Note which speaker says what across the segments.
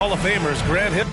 Speaker 1: Hall of Famers Grant Hill.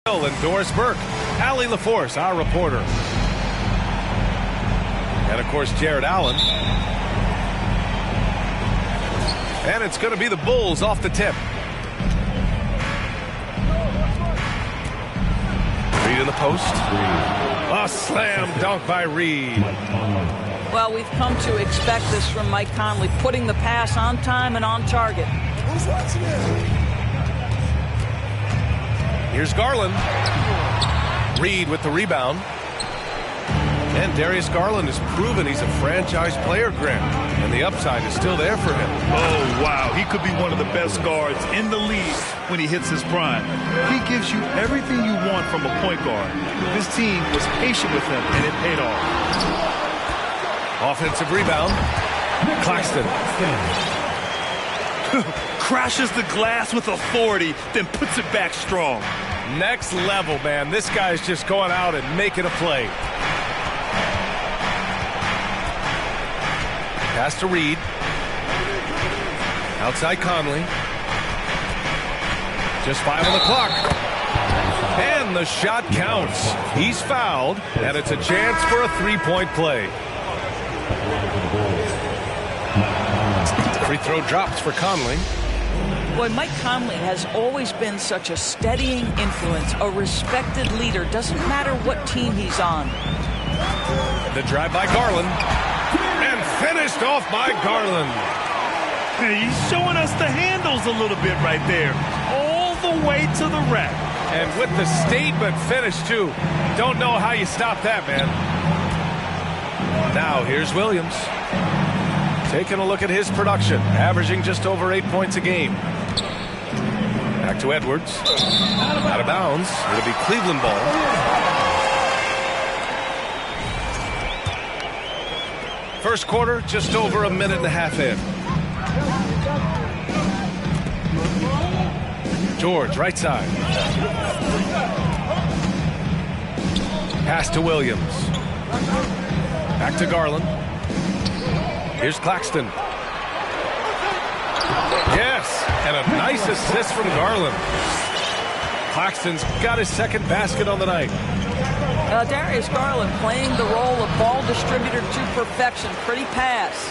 Speaker 1: And Doris Burke, Allie LaForce, our reporter. And of course, Jared Allen. And it's going to be the Bulls off the tip. Reed in the post. A slam dunk by Reed.
Speaker 2: Well, we've come to expect this from Mike Conley, putting the pass on time and on target.
Speaker 3: Who's watching it?
Speaker 1: Here's Garland. Reed with the rebound. And Darius Garland has proven he's a franchise player, Grant. And the upside is still there for him.
Speaker 4: Oh, wow. He could be one of the best guards in the league when he hits his prime. He gives you everything you want from a point guard. This team was patient with him, and it paid off.
Speaker 1: Offensive rebound. Claxton.
Speaker 4: Crashes the glass with authority, then puts it back strong.
Speaker 1: Next level, man. This guy's just going out and making a play. Pass to Reed. Outside Conley. Just 5 on the clock. And the shot counts. He's fouled, and it's a chance for a three-point play. Free throw drops for Conley.
Speaker 2: Boy, Mike Conley has always been such a steadying influence, a respected leader. Doesn't matter what team he's on.
Speaker 1: The drive by Garland. And finished off by Garland.
Speaker 4: Hey, he's showing us the handles a little bit right there. All the way to the rack.
Speaker 1: And with the statement finish, too. Don't know how you stop that, man. Now, here's Williams. Taking a look at his production. Averaging just over 8 points a game. Back to Edwards. Out of bounds. It'll be Cleveland ball. First quarter, just over a minute and a half in. George, right side. Pass to Williams. Back to Garland. Here's Claxton. Yes, and a nice assist from Garland. Claxton's got his second basket on the night.
Speaker 2: Darius Garland playing the role of ball distributor to perfection. Pretty pass.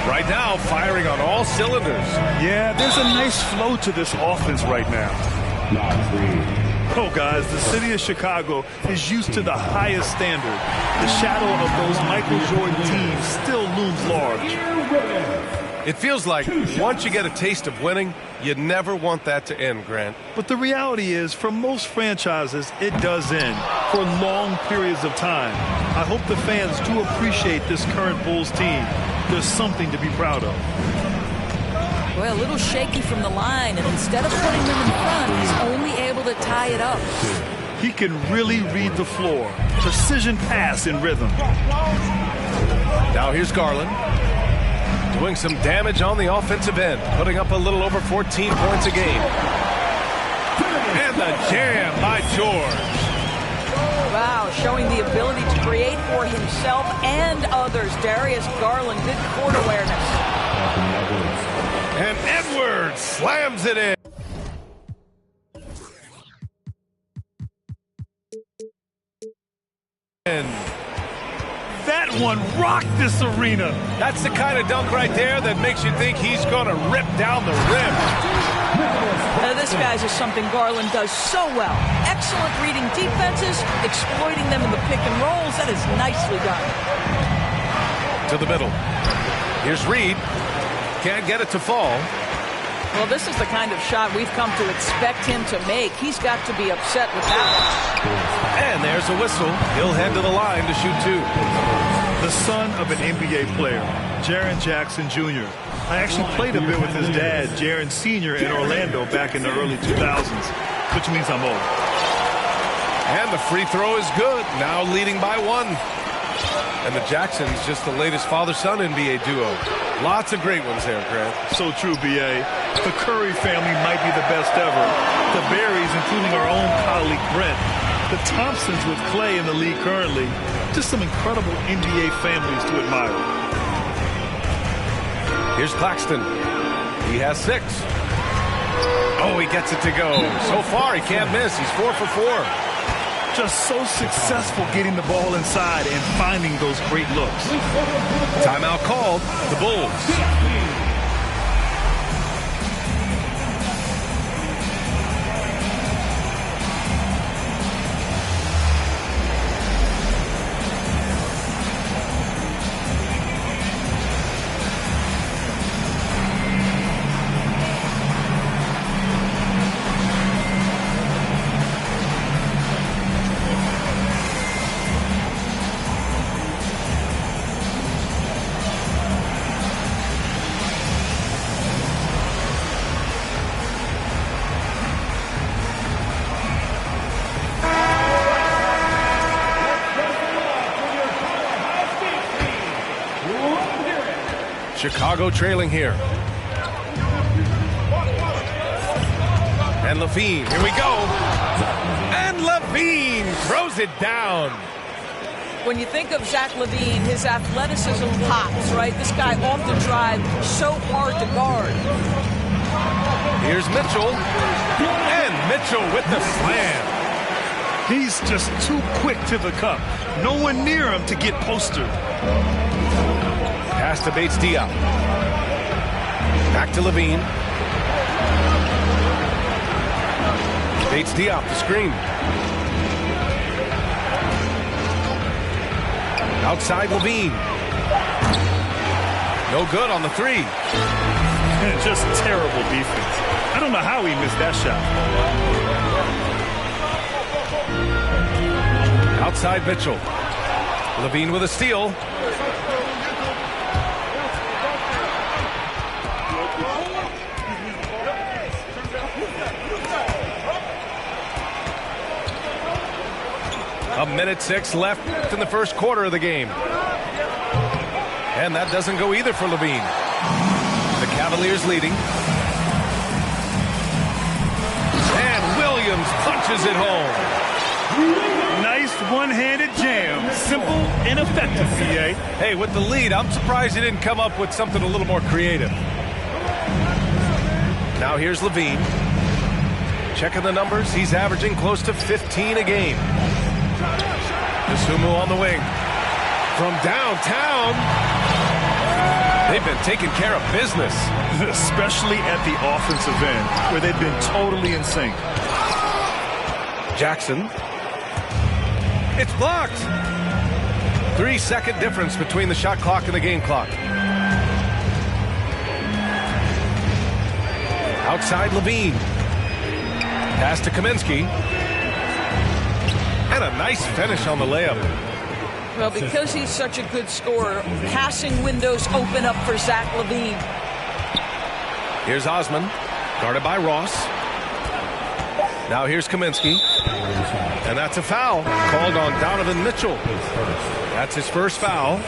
Speaker 1: Right now, firing on all cylinders.
Speaker 4: Yeah, there's a nice flow to this offense right now. Oh, guys, the city of Chicago is used to the highest standard. The shadow of those Michael Jordan teams still looms large.
Speaker 1: It feels like once you get a taste of winning, you never want that to end, Grant.
Speaker 4: But the reality is, for most franchises, it does end for long periods of time. I hope the fans do appreciate this current Bulls team. There's something to be proud of.
Speaker 2: Well, a little shaky from the line, and instead of putting them in front, he's only able to tie it up.
Speaker 4: He can really read the floor. Precision pass in rhythm.
Speaker 1: Now here's Garland. Doing some damage on the offensive end. Putting up a little over 14 points a game. And the jam by George.
Speaker 2: Wow, showing the ability to create for himself and others. Darius Garland, good court awareness.
Speaker 1: And Edwards slams it in.
Speaker 4: That one rocked this arena.
Speaker 1: That's the kind of dunk right there that makes you think he's going to rip down the rim.
Speaker 2: Now this, guys, is something Garland does so well. Excellent reading defenses, exploiting them in the pick and rolls. That is nicely done.
Speaker 1: To the middle. Here's Reed. Can't get it to fall.
Speaker 2: Well, this is the kind of shot we've come to expect him to make. He's got to be upset with that one.
Speaker 1: And there's a whistle. He'll head to the line to shoot two.
Speaker 4: The son of an NBA player, Jaren Jackson Jr. I actually played a bit with his dad, Jaren Sr. in Orlando back in the early 2000s, which means I'm old.
Speaker 1: And the free throw is good. Now leading by one. And the Jacksons, just the latest father-son NBA duo. Lots of great ones there, Grant.
Speaker 4: So true, B.A. The Curry family might be the best ever. The Berries, including our own colleague Brent. The Thompsons with Clay in the league currently. Just some incredible NBA families to admire.
Speaker 1: Here's Claxton. He has 6. Oh, he gets it to go. So far, he can't miss. He's 4 for 4.
Speaker 4: Just so successful getting the ball inside and finding those great looks.
Speaker 1: Timeout called. The Bulls. Chicago trailing here. And LaVine, here we go. And LaVine throws it down.
Speaker 2: When you think of Zach LaVine, his athleticism pops, right? This guy off the drive, so hard to guard.
Speaker 1: Here's Mitchell. And Mitchell with the slam.
Speaker 4: He's just too quick to the cup. No one near him to get postered.
Speaker 1: Pass to Bates Diop. Back to LaVine. Bates Diop, the screen. Outside LaVine. No good on the 3.
Speaker 4: And just terrible defense. I don't know how he missed that shot.
Speaker 1: Outside Mitchell. LaVine with a steal. A minute 6 left in the first quarter of the game. And that doesn't go either for LaVine. The Cavaliers leading. And Williams punches it home.
Speaker 4: Nice one-handed jam. Simple and effective, CA.
Speaker 1: Hey, with the lead, I'm surprised he didn't come up with something a little more creative. Now here's LaVine. Checking the numbers. He's averaging close to 15 a game. Sumu on the wing. From downtown. They've been taking care of business.
Speaker 4: Especially at the offensive end, where they've been totally in sync.
Speaker 1: Jackson. It's blocked. 3-second difference between the shot clock and the game clock. Outside LaVine. Pass to Kaminsky. And a nice finish on the layup.
Speaker 2: Well, because he's such a good scorer, passing windows open up for Zach LaVine.
Speaker 1: Here's Osman, guarded by Ross. Now here's Kaminsky. And that's a foul called on Donovan Mitchell. That's his first foul.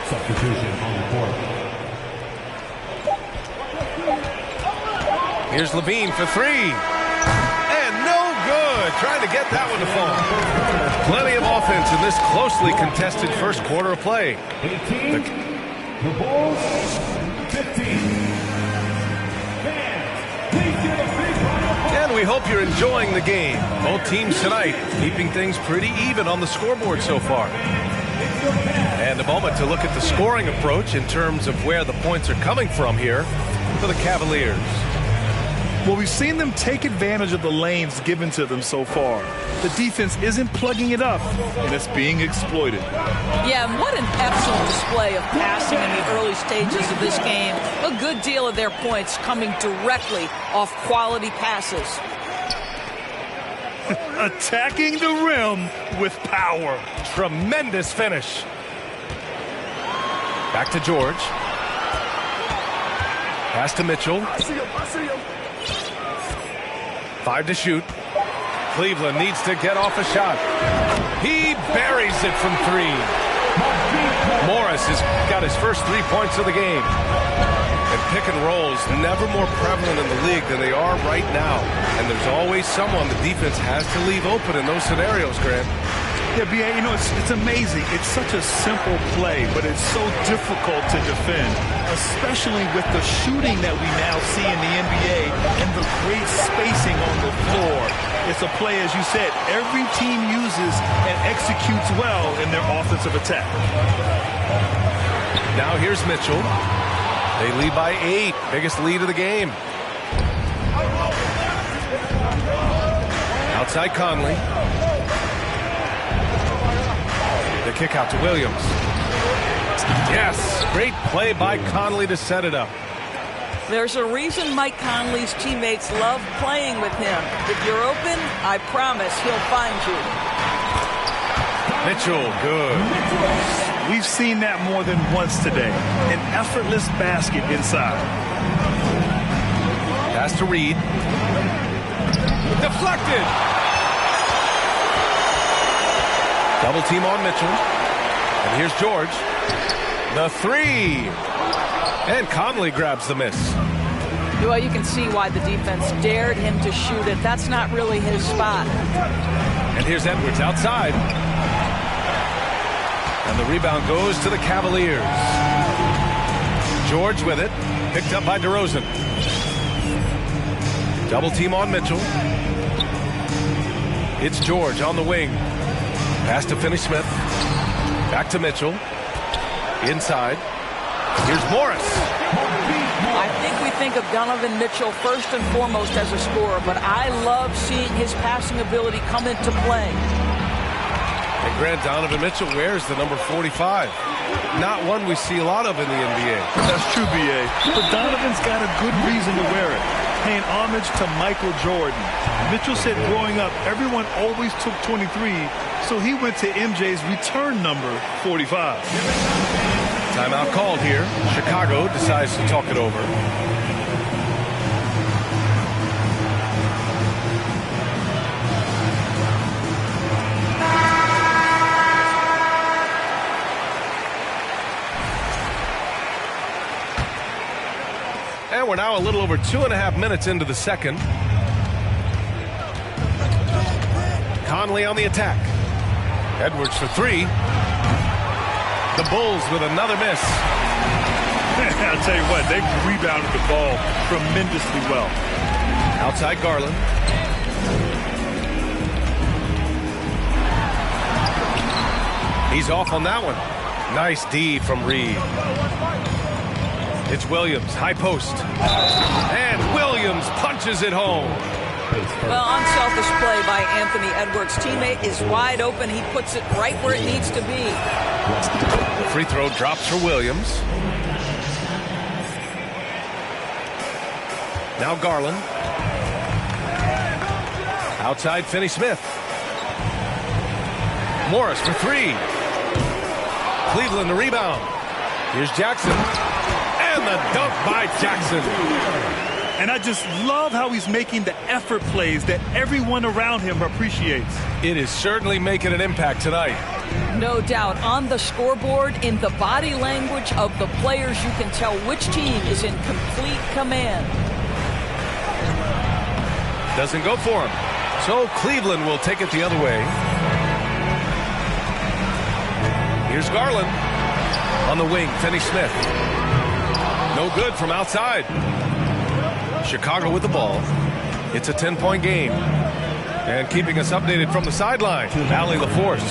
Speaker 3: Substitution on the court.
Speaker 1: Here's LaVine for 3. And no good. Trying to get that one to fall. Plenty of offense in this closely contested first quarter of play.
Speaker 3: 18, the Bulls, 15. Fans, please give a big round of applause.
Speaker 1: And we hope you're enjoying the game. Both teams tonight keeping things pretty even on the scoreboard so far. And a moment to look at the scoring approach in terms of where the points are coming from here for the Cavaliers.
Speaker 4: Well, we've seen them take advantage of the lanes given to them so far. The defense isn't plugging it up, and it's being exploited.
Speaker 2: Yeah, and what an excellent display of passing in the early stages of this game. A good deal of their points coming directly off quality passes.
Speaker 4: Attacking the rim with power.
Speaker 1: Tremendous finish. Back to George. Pass to Mitchell. 5 to shoot. Cleveland needs to get off a shot. He buries it from 3. Morris has got his first 3 points of the game. And pick and rolls never more prevalent in the league than they are right now. And there's always someone the defense has to leave open in those scenarios, Grant.
Speaker 4: Yeah, B.A., you know, it's amazing. It's such a simple play, but it's so difficult to defend, especially with the shooting that we now see in the NBA and the great spacing on the floor. It's a play, as you said, every team uses and executes well in their offensive attack.
Speaker 1: Now here's Mitchell. They lead by 8. Biggest lead of the game. Outside Conley. The kick out to Williams. Yes, great play by Conley to set it up.
Speaker 2: There's a reason Mike Conley's teammates love playing with him. If you're open, I promise he'll find you.
Speaker 1: Mitchell, good.
Speaker 4: We've seen that more than once today. An effortless basket inside.
Speaker 1: Pass to Reed. Deflected. Double team on Mitchell. And here's George. The 3. And Conley grabs the miss.
Speaker 2: Well, you can see why the defense dared him to shoot it. That's not really his spot.
Speaker 1: And here's Edwards outside. And the rebound goes to the Cavaliers. George with it. Picked up by DeRozan. Double team on Mitchell. It's George on the wing. Pass to Finney-Smith. Back to Mitchell. Inside. Here's Morris.
Speaker 2: I think we think of Donovan Mitchell first and foremost as a scorer, but I love seeing his passing ability come into play.
Speaker 1: And Grant, Donovan Mitchell wears the number 45. Not one we see a lot of in the NBA.
Speaker 4: That's true, B.A. But Donovan's got a good reason to wear it. Paying homage to Michael Jordan. Mitchell said growing up, everyone always took 23, so he went to MJ's return number 45.
Speaker 1: Timeout called here. Chicago decides to talk it over. And we're now a little over 2.5 minutes into the second. Conley on the attack. Edwards for 3. The Bulls with another miss.
Speaker 4: I'll tell you what, they rebounded the ball tremendously well.
Speaker 1: Outside Garland. He's off on that one. Nice D from Reed. It's Williams, high post. And Williams punches it home.
Speaker 2: Well, unselfish play by Anthony Edwards' teammate is wide open. He puts it right where it needs to be.
Speaker 1: The free throw drops for Williams. Now Garland. Outside Finney-Smith. Morris for 3. Cleveland the rebound. Here's Jackson. And the dunk by Jackson.
Speaker 4: And I just love how he's making the effort plays that everyone around him appreciates.
Speaker 1: It is certainly making an impact tonight.
Speaker 2: No doubt. On the scoreboard, in the body language of the players, you can tell which team is in complete command.
Speaker 1: Doesn't go for him. So Cleveland will take it the other way. Here's Garland. On the wing, Finney-Smith. No good from outside. Chicago with the ball. It's a 10-point game. And keeping us updated from the sideline, Allie LaForce.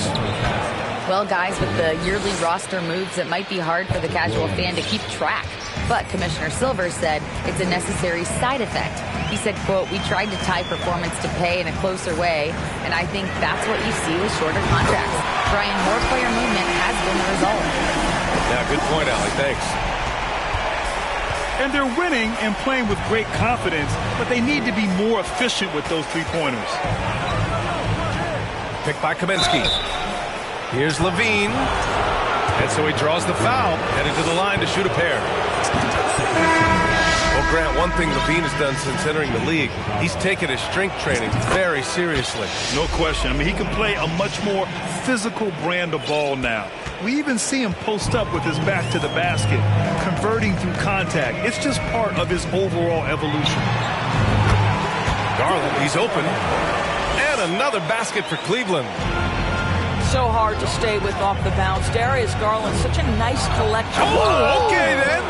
Speaker 5: Well, guys, with the yearly roster moves, it might be hard for the casual fan to keep track. But Commissioner Silver said it's a necessary side effect. He said, quote, "We tried to tie performance to pay in a closer way, and I think that's what you see with shorter contracts. Trying more player movement has been the result."
Speaker 1: Yeah, good point, Allie. Thanks.
Speaker 4: And they're winning and playing with great confidence, but they need to be more efficient with those three-pointers.
Speaker 1: Picked by Kaminsky. Here's Levine. And so he draws the foul, headed to the line to shoot a pair. Well, Grant, one thing Levine has done since entering the league, he's taken his strength training very seriously.
Speaker 4: No question. I mean, he can play a much more physical brand of ball now. We even see him post up with his back to the basket, converting through contact. It's just part of his overall evolution.
Speaker 1: Garland, he's open. And another basket for Cleveland.
Speaker 2: So hard to stay with off the bounce. Darius Garland, such a nice collection.
Speaker 1: Oh, okay then.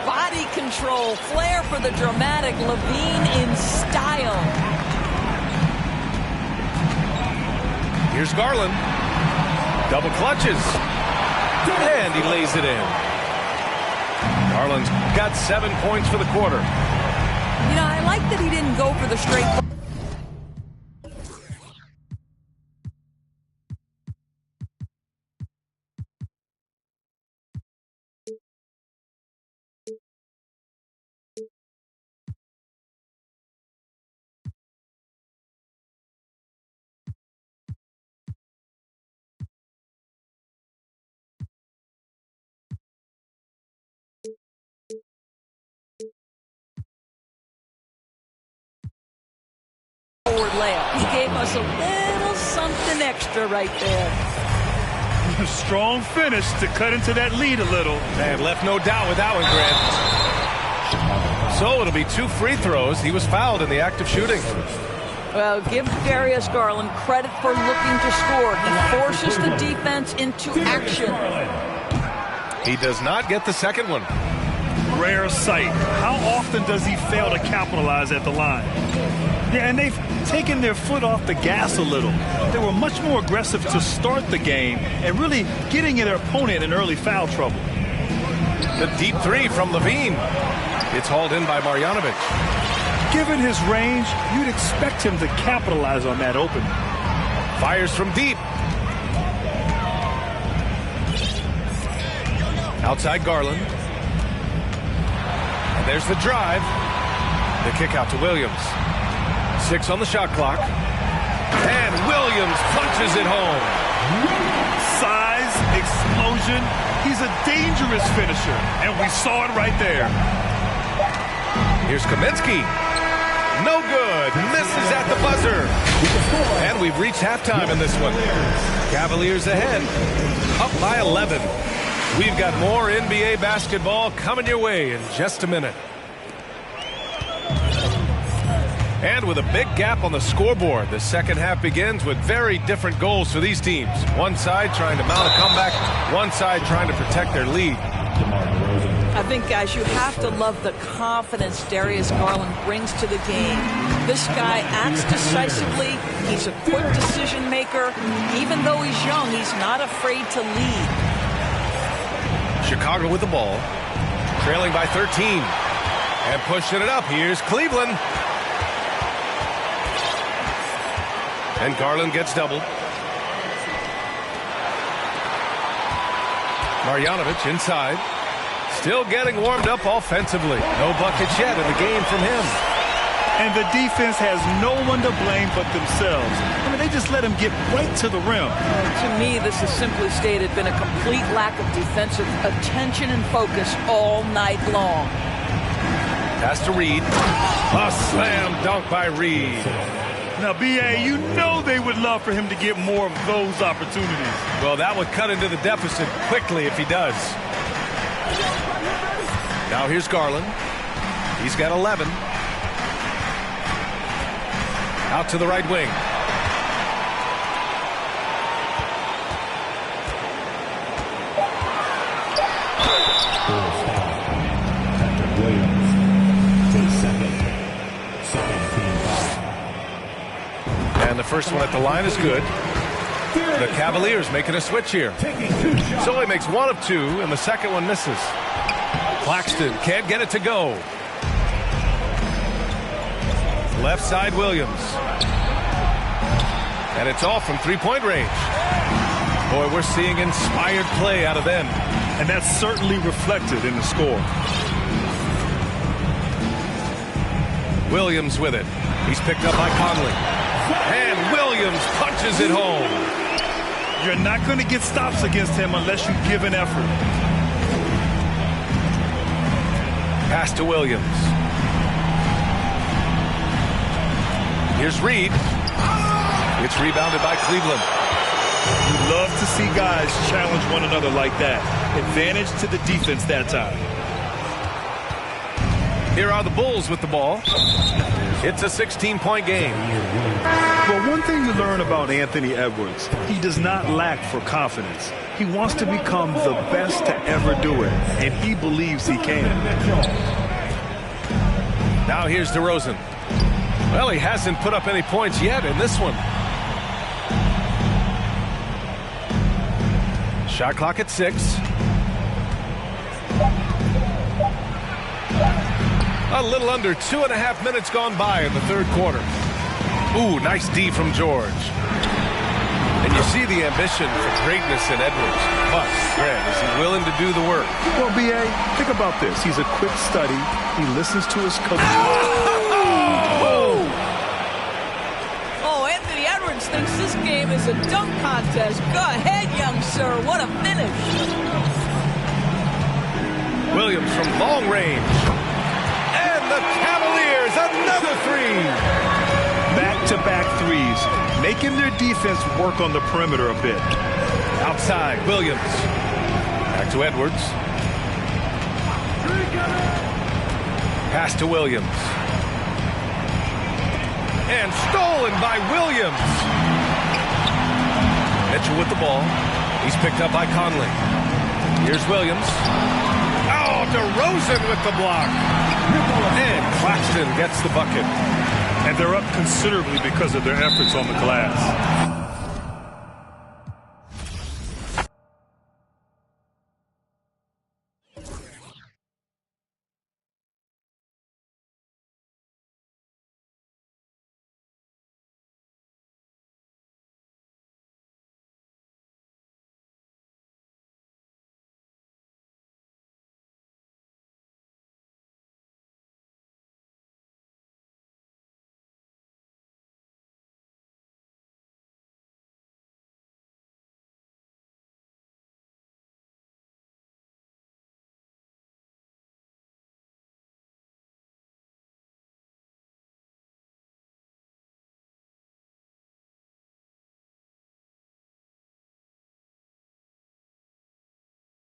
Speaker 2: Body control, flair for the dramatic. Levine in style.
Speaker 1: Here's Garland. Double clutches. And he lays it in. Garland's got 7 points for the quarter.
Speaker 2: You know, I like that he didn't go for the straight. Forward layup. He gave us a little something extra right there.
Speaker 4: Strong finish to cut into that lead a little.
Speaker 1: And left no doubt with that one, Grant. So it'll be 2 free throws. He was fouled in the act of shooting.
Speaker 2: Well, give Darius Garland credit for looking to score. He forces the defense into action.
Speaker 1: He does not get the second one.
Speaker 4: Rare sight. How often does he fail to capitalize at the line? Yeah, and they've taken their foot off the gas a little. They were much more aggressive to start the game and really getting their opponent in early foul trouble.
Speaker 1: The deep three from Levine. It's hauled in by Marjanovic.
Speaker 4: Given his range, you'd expect him to capitalize on that opening.
Speaker 1: Fires from deep. Outside Garland. And there's the drive. The kick out to Williams. 6 on the shot clock. And Williams punches it home.
Speaker 4: Size, explosion. He's a dangerous finisher, and we saw it right there.
Speaker 1: Here's Kaminsky. No good. Misses at the buzzer. And we've reached halftime in this one. Cavaliers ahead. Up by 11. We've got more NBA basketball coming your way in just a minute. And with a big gap on the scoreboard, the second half begins with very different goals for these teams. One side trying to mount a comeback, one side trying to protect their lead.
Speaker 2: I think, guys, you have to love the confidence Darius Garland brings to the game. This guy acts decisively. He's a quick decision maker. Even though he's young, he's not afraid to lead.
Speaker 1: Chicago with the ball, trailing by 13. And pushing it up. Here's Cleveland. And Garland gets doubled. Marjanovic inside. Still getting warmed up offensively. No buckets yet in the game from him.
Speaker 4: And the defense has no one to blame but themselves. I mean, they just let him get right to the rim.
Speaker 2: To me, this has simply stated been a complete lack of defensive attention and focus all night long.
Speaker 1: Pass to Reed. A slam dunk by Reed.
Speaker 4: Now, B.A., you know they would love for him to get more of those opportunities.
Speaker 1: Well, that would cut into the deficit quickly if he does. Now here's Garland. He's got 11. Out to the right wing. And the first one at the line is good. The Cavaliers making a switch here. So he makes one of two, and the second one misses. Claxton can't get it to go. Left side, Williams. And it's off from three-point range. Boy, we're seeing inspired play out of them.
Speaker 4: And that's certainly reflected in the score.
Speaker 1: Williams with it. He's picked up by Conley. And Williams punches it home.
Speaker 4: You're not going to get stops against him unless you give an effort.
Speaker 1: Pass to Williams. Here's Reed. It's rebounded by Cleveland.
Speaker 4: You love to see guys challenge one another like that. Advantage to the defense that time.
Speaker 1: Here are the Bulls with the ball. It's a 16-point game.
Speaker 4: Well, one thing you learn about Anthony Edwards, he does not lack for confidence. He wants to become the best to ever do it, and he believes he can.
Speaker 1: Now here's DeRozan. Well, he hasn't put up any points yet in this one. Shot clock at 6. A little under 2.5 minutes gone by in the third quarter. Ooh, nice D from George. And you see the ambition for greatness in Edwards. But, Greg, is he willing to do the work?
Speaker 4: Well, B.A., think about this. He's a quick study. He listens to his coach.
Speaker 2: Oh, Anthony Edwards thinks this game is a dunk contest. Go ahead, young sir. What a finish.
Speaker 1: Williams from long range. And the Cavaliers, another three.
Speaker 4: Back-to-back threes, making their defense work on the perimeter a bit.
Speaker 1: Outside, Williams. Back to Edwards. Pass to Williams. And stolen by Williams. Mitchell with the ball. He's picked up by Conley. Here's Williams. Oh, DeRozan with the block. And Claxton gets the bucket.
Speaker 4: And they're up considerably because of their efforts on the glass.